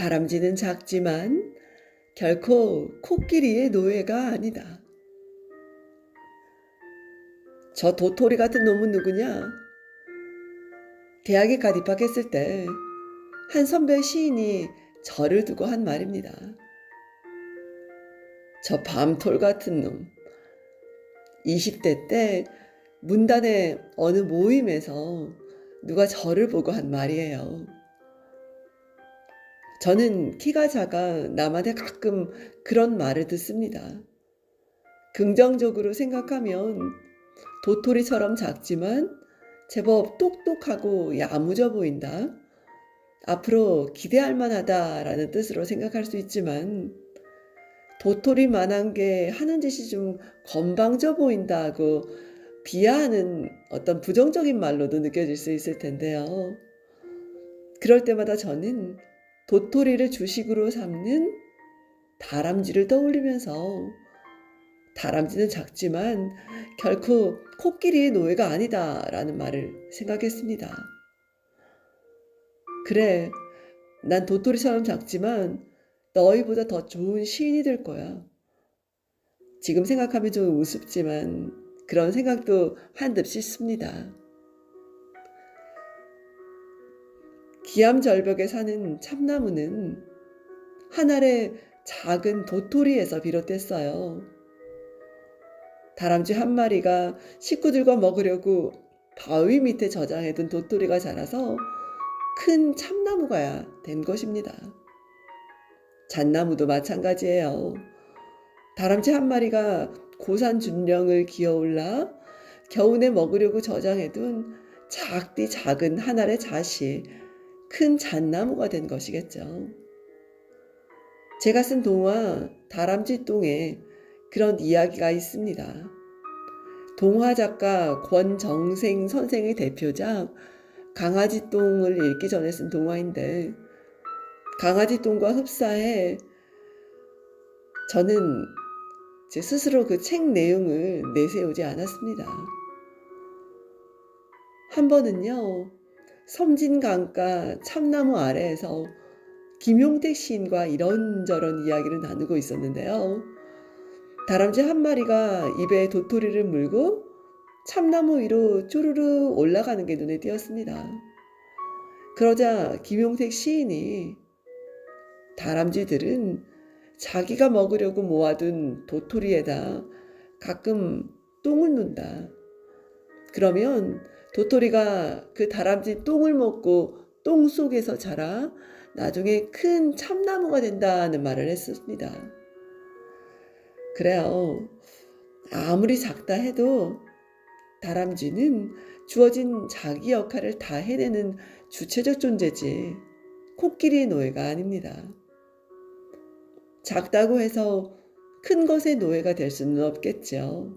다람쥐는 작지만 결코 코끼리의 노예가 아니다. 저 도토리 같은 놈은 누구냐? 대학에 갓 입학했을 때 한 선배 시인이 저를 두고 한 말입니다. 저 밤톨 같은 놈. 20대 때 문단의 어느 모임에서 누가 저를 보고 한 말이에요. 저는 키가 작아 남한테 가끔 그런 말을 듣습니다. 긍정적으로 생각하면 도토리처럼 작지만 제법 똑똑하고 야무져 보인다. 앞으로 기대할 만하다라는 뜻으로 생각할 수 있지만 도토리만한 게 하는 짓이 좀 건방져 보인다고 비하하는 어떤 부정적인 말로도 느껴질 수 있을 텐데요. 그럴 때마다 저는 도토리를 주식으로 삼는 다람쥐를 떠올리면서 다람쥐는 작지만 결코 코끼리의 노예가 아니다라는 말을 생각했습니다. 그래, 난 도토리처럼 작지만 너희보다 더 좋은 시인이 될 거야. 지금 생각하면 좀 우습지만 그런 생각도 한듭 씻습니다. 기암절벽에 사는 참나무는 한 알의 작은 도토리에서 비롯됐어요. 다람쥐 한 마리가 식구들과 먹으려고 바위 밑에 저장해둔 도토리가 자라서 큰 참나무가 된 것입니다. 잣나무도 마찬가지예요. 다람쥐 한 마리가 고산 준령을 기어올라 겨우내 먹으려고 저장해둔 작디 작은 한 알의 잣이 큰 잣나무가 된 것이겠죠. 제가 쓴 동화 다람쥐똥에 그런 이야기가 있습니다. 동화 작가 권정생 선생의 대표작 강아지똥을 읽기 전에 쓴 동화인데 강아지똥과 흡사해 저는 제 스스로 그 책 내용을 내세우지 않았습니다. 한 번은요, 섬진강가 참나무 아래에서 김용택 시인과 이런저런 이야기를 나누고 있었는데요. 다람쥐 한 마리가 입에 도토리를 물고 참나무 위로 쭈르르 올라가는 게 눈에 띄었습니다. 그러자 김용택 시인이 다람쥐들은 자기가 먹으려고 모아둔 도토리에다 가끔 똥을 눈다. 그러면 도토리가 그 다람쥐 똥을 먹고 똥 속에서 자라 나중에 큰 참나무가 된다는 말을 했습니다. 그래요. 아무리 작다 해도 다람쥐는 주어진 자기 역할을 다 해내는 주체적 존재지 코끼리의 노예가 아닙니다. 작다고 해서 큰 것의 노예가 될 수는 없겠죠.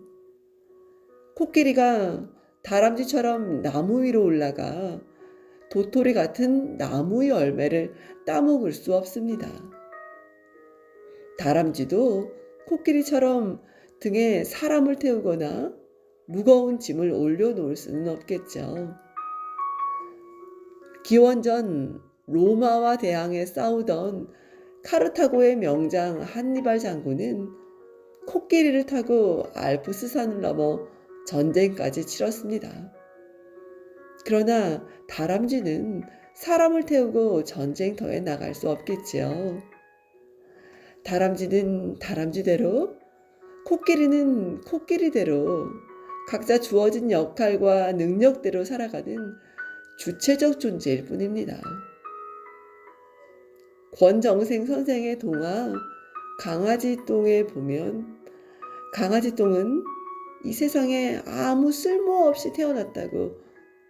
코끼리가 다람쥐처럼 나무 위로 올라가 도토리 같은 나무의 열매를 따먹을 수 없습니다. 다람쥐도 코끼리처럼 등에 사람을 태우거나 무거운 짐을 올려놓을 수는 없겠죠. 기원전 로마와 대항해 싸우던 카르타고의 명장 한니발 장군은 코끼리를 타고 알프스산을 넘어 전쟁까지 치렀습니다. 그러나 다람쥐는 사람을 태우고 전쟁터에 나갈 수 없겠지요. 다람쥐는 다람쥐대로, 코끼리는 코끼리대로 각자 주어진 역할과 능력대로 살아가는 주체적 존재일 뿐입니다. 권정생 선생의 동화 강아지똥에 보면 강아지똥은 이 세상에 아무 쓸모없이 태어났다고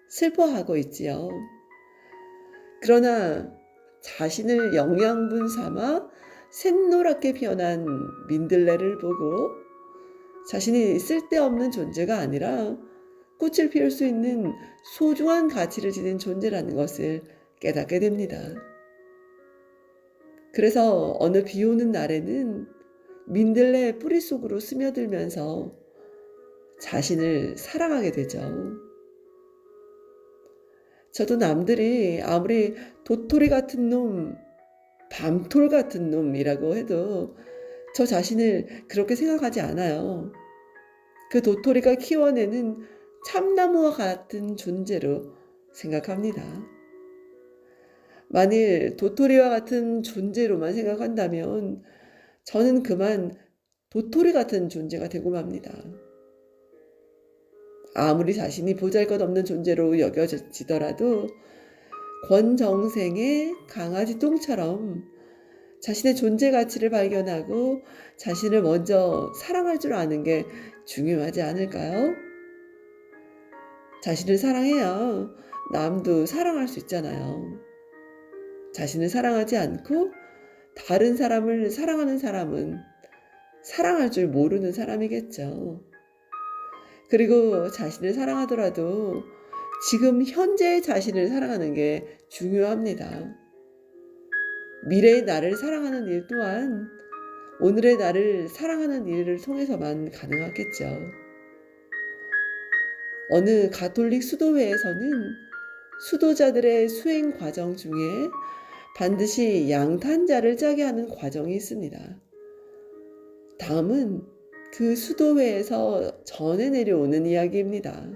슬퍼하고 있지요. 그러나 자신을 영양분 삼아 샛노랗게 피어난 민들레를 보고 자신이 쓸데없는 존재가 아니라 꽃을 피울 수 있는 소중한 가치를 지닌 존재라는 것을 깨닫게 됩니다. 그래서 어느 비 오는 날에는 민들레 뿌리 속으로 스며들면서 자신을 사랑하게 되죠. 저도 남들이 아무리 도토리 같은 놈, 밤톨 같은 놈이라고 해도 저 자신을 그렇게 생각하지 않아요. 그 도토리가 키워내는 참나무와 같은 존재로 생각합니다. 만일 도토리와 같은 존재로만 생각한다면 저는 그만 도토리 같은 존재가 되고 맙니다. 아무리 자신이 보잘것없는 존재로 여겨지더라도 권정생의 강아지 똥처럼 자신의 존재 가치를 발견하고 자신을 먼저 사랑할 줄 아는 게 중요하지 않을까요? 자신을 사랑해야 남도 사랑할 수 있잖아요. 자신을 사랑하지 않고 다른 사람을 사랑하는 사람은 사랑할 줄 모르는 사람이겠죠. 그리고 자신을 사랑하더라도 지금 현재의 자신을 사랑하는 게 중요합니다. 미래의 나를 사랑하는 일 또한 오늘의 나를 사랑하는 일을 통해서만 가능하겠죠. 어느 가톨릭 수도회에서는 수도자들의 수행 과정 중에 반드시 양탄자를 짜게 하는 과정이 있습니다. 다음은 그 수도회에서 전해 내려오는 이야기입니다.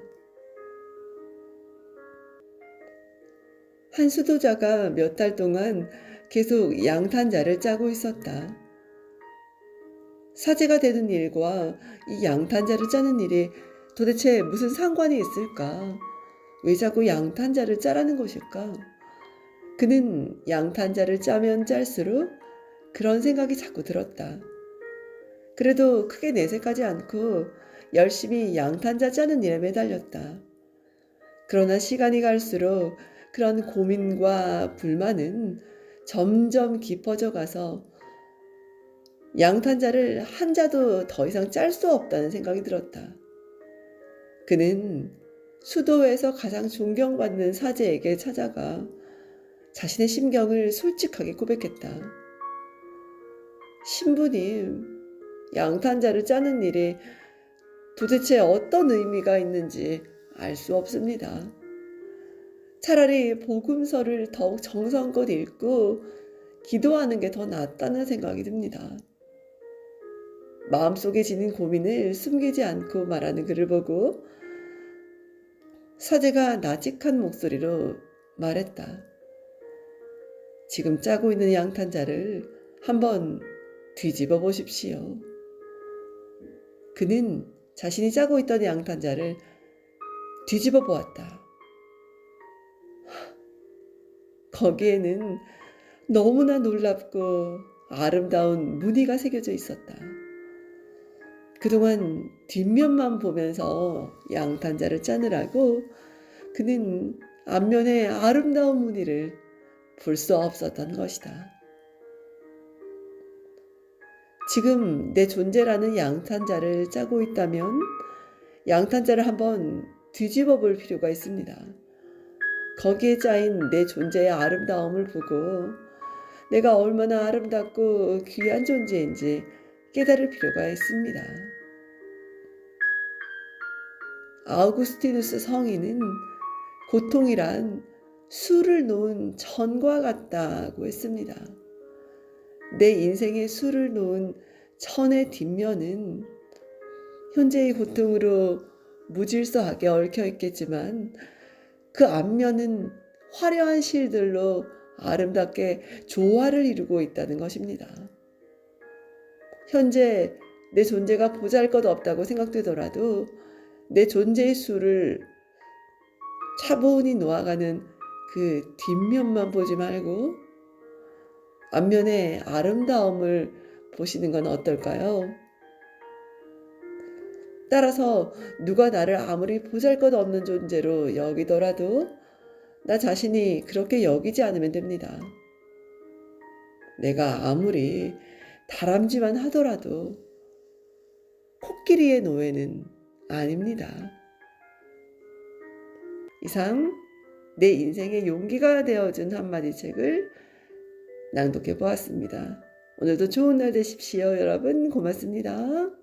한 수도자가 몇 달 동안 계속 양탄자를 짜고 있었다. 사제가 되는 일과 이 양탄자를 짜는 일이 도대체 무슨 상관이 있을까? 왜 자꾸 양탄자를 짜라는 것일까? 그는 양탄자를 짜면 짤수록 그런 생각이 자꾸 들었다. 그래도 크게 내색하지 않고 열심히 양탄자 짜는 일에 매달렸다. 그러나 시간이 갈수록 그런 고민과 불만은 점점 깊어져 가서 양탄자를 한 자도 더 이상 짤 수 없다는 생각이 들었다. 그는 수도에서 가장 존경받는 사제에게 찾아가 자신의 심경을 솔직하게 고백했다. 신부님, 양탄자를 짜는 일이 도대체 어떤 의미가 있는지 알 수 없습니다. 차라리 복음서를 더욱 정성껏 읽고 기도하는 게 더 낫다는 생각이 듭니다. 마음속에 지닌 고민을 숨기지 않고 말하는 그를 보고 사제가 나직한 목소리로 말했다. 지금 짜고 있는 양탄자를 한번 뒤집어 보십시오. 그는 자신이 짜고 있던 양탄자를 뒤집어 보았다. 거기에는 너무나 놀랍고 아름다운 무늬가 새겨져 있었다. 그동안 뒷면만 보면서 양탄자를 짜느라고 그는 앞면의 아름다운 무늬를 볼 수 없었던 것이다. 지금 내 존재라는 양탄자를 짜고 있다면 양탄자를 한번 뒤집어 볼 필요가 있습니다. 거기에 짜인 내 존재의 아름다움을 보고 내가 얼마나 아름답고 귀한 존재인지 깨달을 필요가 있습니다. 아우구스티누스 성인은 고통이란 술을 놓은 천과 같다고 했습니다. 내 인생에 술을 놓은 천의 뒷면은 현재의 고통으로 무질서하게 얽혀 있겠지만 그 앞면은 화려한 실들로 아름답게 조화를 이루고 있다는 것입니다. 현재 내 존재가 보잘것없다고 생각되더라도 내 존재의 수를 차분히 놓아가는 그 뒷면만 보지 말고 앞면의 아름다움을 보시는 건 어떨까요? 따라서 누가 나를 아무리 보잘것없는 존재로 여기더라도 나 자신이 그렇게 여기지 않으면 됩니다. 내가 아무리 다람쥐만 하더라도 코끼리의 노예는 아닙니다. 이상 내 인생의 용기가 되어준 한마디 책을 낭독해 보았습니다. 오늘도 좋은 날 되십시오. 여러분 고맙습니다.